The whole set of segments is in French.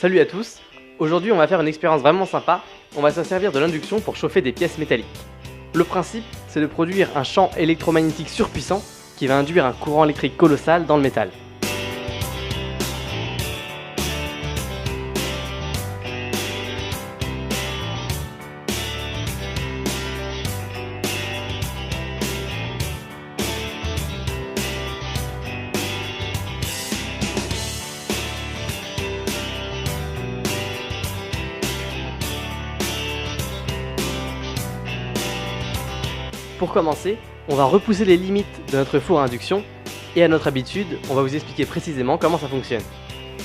Salut à tous, aujourd'hui on va faire une expérience vraiment sympa, on va se servir de l'induction pour chauffer des pièces métalliques. Le principe, c'est de produire un champ électromagnétique surpuissant qui va induire un courant électrique colossal dans le métal. Pour commencer, on va repousser les limites de notre four à induction et à notre habitude, on va vous expliquer précisément comment ça fonctionne.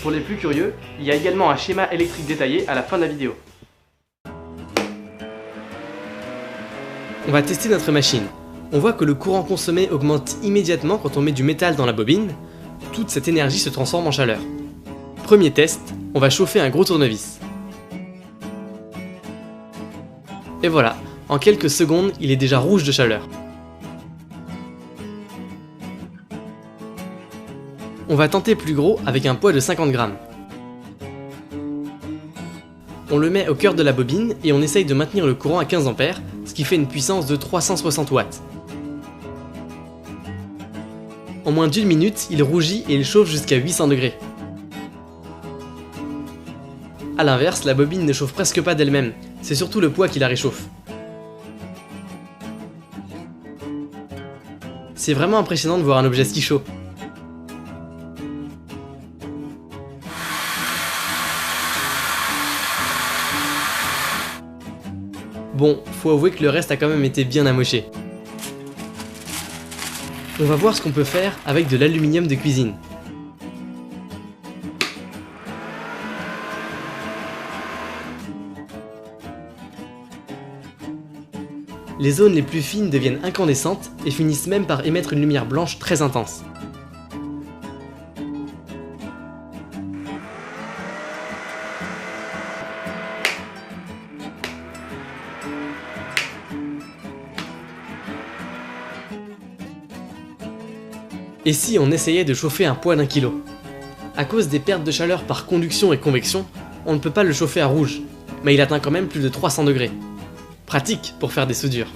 Pour les plus curieux, il y a également un schéma électrique détaillé à la fin de la vidéo. On va tester notre machine. On voit que le courant consommé augmente immédiatement quand on met du métal dans la bobine. Toute cette énergie se transforme en chaleur. Premier test, on va chauffer un gros tournevis. Et voilà. En quelques secondes, il est déjà rouge de chaleur. On va tenter plus gros avec un poids de 50 grammes. On le met au cœur de la bobine et on essaye de maintenir le courant à 15 A, ce qui fait une puissance de 360 watts. En moins d'une minute, il rougit et il chauffe jusqu'à 800 degrés. A l'inverse, la bobine ne chauffe presque pas d'elle-même, c'est surtout le poids qui la réchauffe. C'est vraiment impressionnant de voir un objet si chaud. Bon, faut avouer que le reste a quand même été bien amoché. On va voir ce qu'on peut faire avec de l'aluminium de cuisine. Les zones les plus fines deviennent incandescentes et finissent même par émettre une lumière blanche très intense. Et si on essayait de chauffer un poids d'1 kg? À cause des pertes de chaleur par conduction et convection, on ne peut pas le chauffer à rouge, mais il atteint quand même plus de 300 degrés. Pratique pour faire des soudures.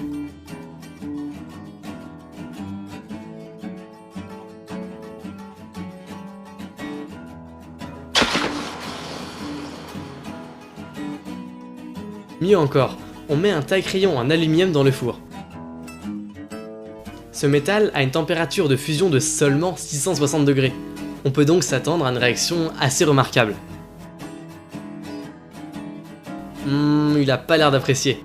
Mieux encore, on met un taille-crayon en aluminium dans le four. Ce métal a une température de fusion de seulement 660 degrés. On peut donc s'attendre à une réaction assez remarquable. Il a pas l'air d'apprécier.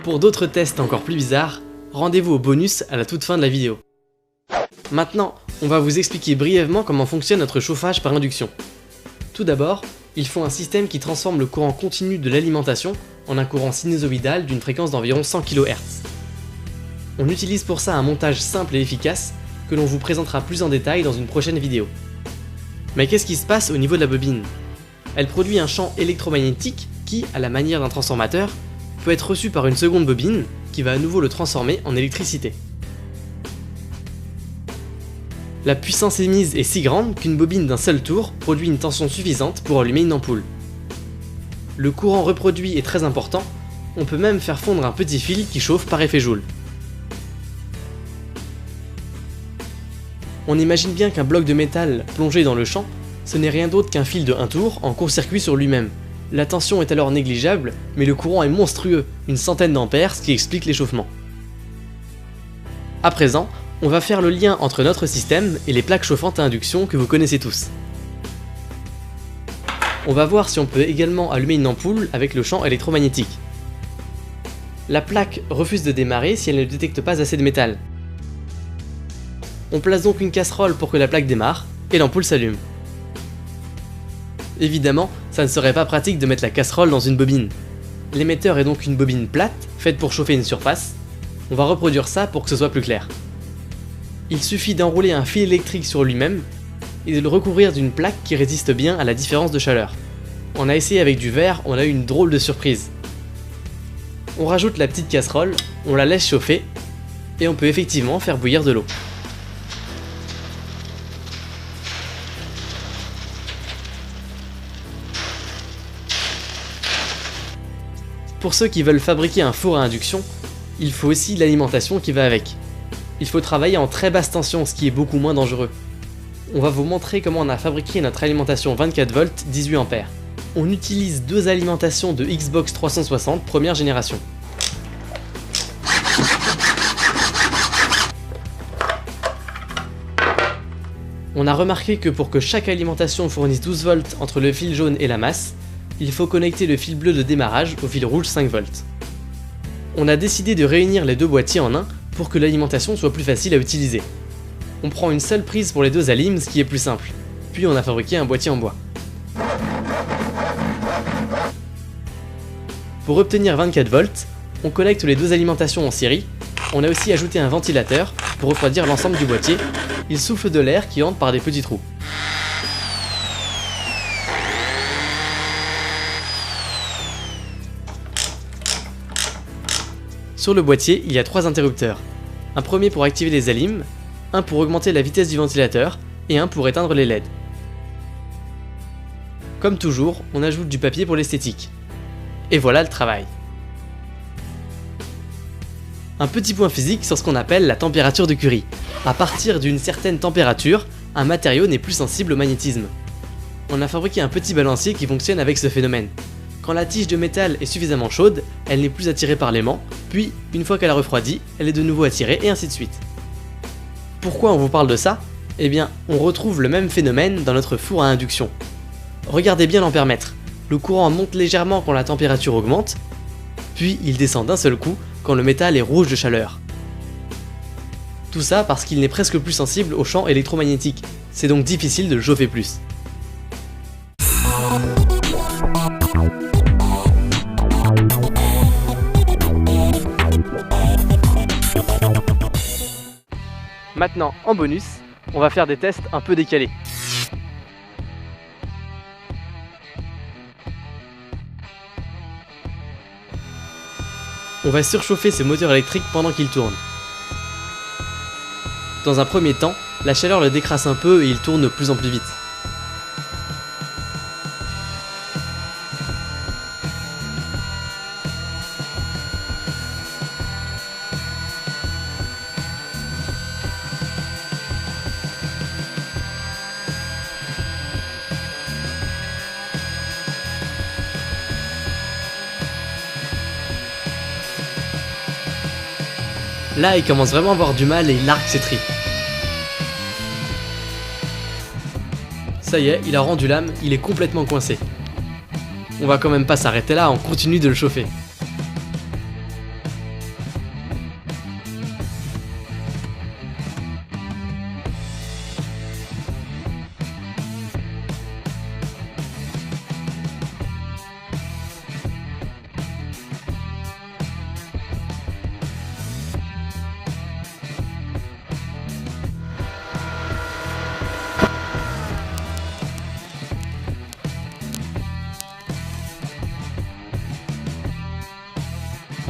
Pour d'autres tests encore plus bizarres, rendez-vous au bonus à la toute fin de la vidéo. Maintenant, on va vous expliquer brièvement comment fonctionne notre chauffage par induction. Tout d'abord, il faut un système qui transforme le courant continu de l'alimentation en un courant sinusoïdal d'une fréquence d'environ 100 kHz. On utilise pour ça un montage simple et efficace que l'on vous présentera plus en détail dans une prochaine vidéo. Mais qu'est-ce qui se passe au niveau de la bobine? Elle produit un champ électromagnétique qui, à la manière d'un transformateur, peut être reçu par une seconde bobine qui va à nouveau le transformer en électricité. La puissance émise est si grande qu'une bobine d'un seul tour produit une tension suffisante pour allumer une ampoule. Le courant reproduit est très important, on peut même faire fondre un petit fil qui chauffe par effet Joule. On imagine bien qu'un bloc de métal plongé dans le champ, ce n'est rien d'autre qu'un fil de 1 tour en court-circuit sur lui-même. La tension est alors négligeable, mais le courant est monstrueux, une centaine d'ampères, ce qui explique l'échauffement. À présent, on va faire le lien entre notre système et les plaques chauffantes à induction que vous connaissez tous. On va voir si on peut également allumer une ampoule avec le champ électromagnétique. La plaque refuse de démarrer si elle ne détecte pas assez de métal. On place donc une casserole pour que la plaque démarre, et l'ampoule s'allume. Évidemment, ça ne serait pas pratique de mettre la casserole dans une bobine. L'émetteur est donc une bobine plate, faite pour chauffer une surface. On va reproduire ça pour que ce soit plus clair. Il suffit d'enrouler un fil électrique sur lui-même et de le recouvrir d'une plaque qui résiste bien à la différence de chaleur. On a essayé avec du verre, on a eu une drôle de surprise. On rajoute la petite casserole, on la laisse chauffer, et on peut effectivement faire bouillir de l'eau. Pour ceux qui veulent fabriquer un four à induction, il faut aussi l'alimentation qui va avec. Il faut travailler en très basse tension, ce qui est beaucoup moins dangereux. On va vous montrer comment on a fabriqué notre alimentation 24V 18A. On utilise deux alimentations de Xbox 360 première génération. On a remarqué que pour que chaque alimentation fournisse 12V entre le fil jaune et la masse, il faut connecter le fil bleu de démarrage au fil rouge 5V. On a décidé de réunir les deux boîtiers en un pour que l'alimentation soit plus facile à utiliser. On prend une seule prise pour les deux alimes, ce qui est plus simple. Puis on a fabriqué un boîtier en bois. Pour obtenir 24V, on connecte les deux alimentations en série. On a aussi ajouté un ventilateur pour refroidir l'ensemble du boîtier. Il souffle de l'air qui entre par des petits trous. Sur le boîtier, il y a trois interrupteurs. Un premier pour activer les alimes, un pour augmenter la vitesse du ventilateur et un pour éteindre les LED. Comme toujours, on ajoute du papier pour l'esthétique. Et voilà le travail. Un petit point physique sur ce qu'on appelle la température de Curie. À partir d'une certaine température, un matériau n'est plus sensible au magnétisme. On a fabriqué un petit balancier qui fonctionne avec ce phénomène. Quand la tige de métal est suffisamment chaude, elle n'est plus attirée par l'aimant, puis, une fois qu'elle a refroidi, elle est de nouveau attirée et ainsi de suite. Pourquoi on vous parle de ça? Eh bien, on retrouve le même phénomène dans notre four à induction. Regardez bien l'ampèremètre. Le courant monte légèrement quand la température augmente, puis il descend d'un seul coup quand le métal est rouge de chaleur. Tout ça parce qu'il n'est presque plus sensible aux champs électromagnétiques. C'est donc difficile de le chauffer plus. Maintenant, en bonus, on va faire des tests un peu décalés. On va surchauffer ce moteur électrique pendant qu'il tourne. Dans un premier temps, la chaleur le décrasse un peu et il tourne de plus en plus vite. Là, il commence vraiment à avoir du mal et il largue ses tripes. Ça y est, il a rendu l'âme, il est complètement coincé. On va quand même pas s'arrêter là, on continue de le chauffer.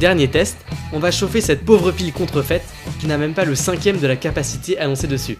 Dernier test, on va chauffer cette pauvre pile contrefaite qui n'a même pas le cinquième de la capacité annoncée dessus.